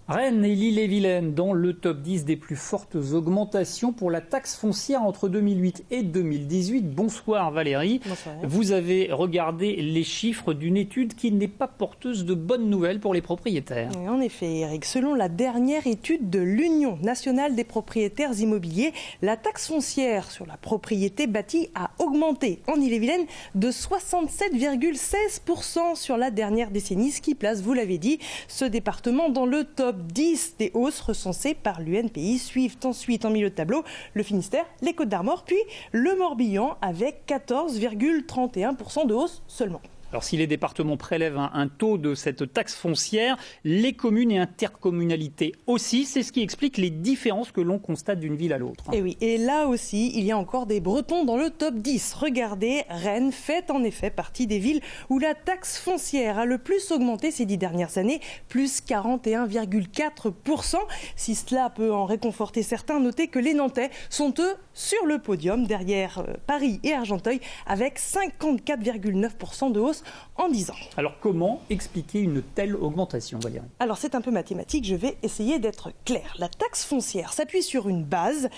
Rennes et l'Ille-et-Vilaine dans le top 10 des plus fortes augmentations pour la taxe foncière entre 2008 et 2018. Bonsoir Valérie. Bonsoir. Vous avez regardé les chiffres d'une étude qui n'est pas porteuse de bonnes nouvelles pour les propriétaires. Et en effet, Eric, selon la dernière étude de l'Union nationale des propriétaires immobiliers, la taxe foncière sur la propriété bâtie a augmenté en Ille-et-Vilaine de 67,16% sur la dernière décennie, ce qui place, vous l'avez dit, ce département dans le top 10 des hausses recensées par l'UNPI. Suivent ensuite en milieu de tableau le Finistère, les Côtes-d'Armor, puis le Morbihan avec 14,31% de hausse seulement. Alors si les départements prélèvent un taux de cette taxe foncière, les communes et intercommunalités aussi. C'est ce qui explique les différences que l'on constate d'une ville à l'autre. Et oui, et là aussi, il y a encore des Bretons dans le top 10. Regardez, Rennes fait en effet partie des villes où la taxe foncière a le plus augmenté ces 10 dernières années, plus 41,4%. Si cela peut en réconforter certains, notez que les Nantais sont eux sur le podium derrière Paris et Argenteuil avec 54,9% de hausse en 10 ans. Alors comment expliquer une telle augmentation, Valérie ? Alors c'est un peu mathématique, je vais essayer d'être clair. La taxe foncière s'appuie sur une base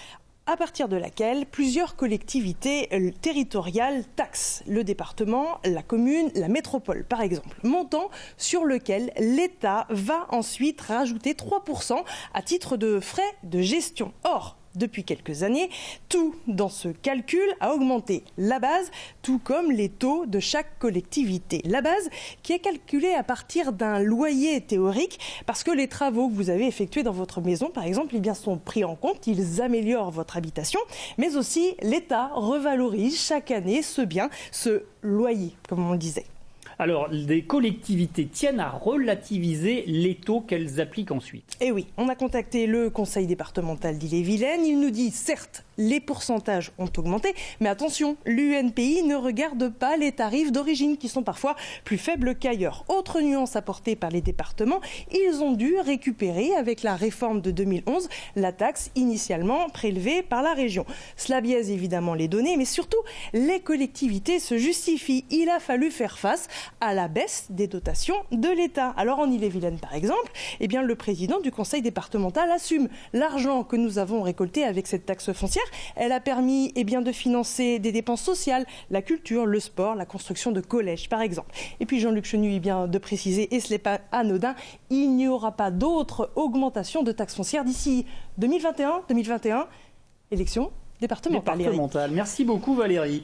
à partir de laquelle plusieurs collectivités territoriales taxent le département, la commune, la métropole par exemple, montant sur lequel l'État va ensuite rajouter 3% à titre de frais de gestion. Or, depuis quelques années, tout dans ce calcul a augmenté. La base, tout comme les taux de chaque collectivité. La base qui est calculée à partir d'un loyer théorique parce que les travaux que vous avez effectués dans votre maison, par exemple, eh bien, sont pris en compte. Ils améliorent votre habitation, mais aussi l'État revalorise chaque année ce bien, ce loyer, comme on le disait. Alors, les collectivités tiennent à relativiser les taux qu'elles appliquent ensuite. Et oui, on a contacté le conseil départemental d'Ille-et-Vilaine. Il nous dit, certes, les pourcentages ont augmenté, mais attention, l'UNPI ne regarde pas les tarifs d'origine qui sont parfois plus faibles qu'ailleurs. Autre nuance apportée par les départements, ils ont dû récupérer avec la réforme de 2011 la taxe initialement prélevée par la région. Cela biaise évidemment les données, mais surtout, les collectivités se justifient. Il a fallu faire face à la baisse des dotations de l'État. Alors en Ille-et-Vilaine par exemple, eh bien, le président du conseil départemental assume l'argent que nous avons récolté avec cette taxe foncière. Elle a permis de financer des dépenses sociales, la culture, le sport, la construction de collèges par exemple. Et puis Jean-Luc Chenu de préciser, et ce n'est pas anodin, il n'y aura pas d'autres augmentations de taxes foncières d'ici 2021, élection départementale. Merci beaucoup Valérie.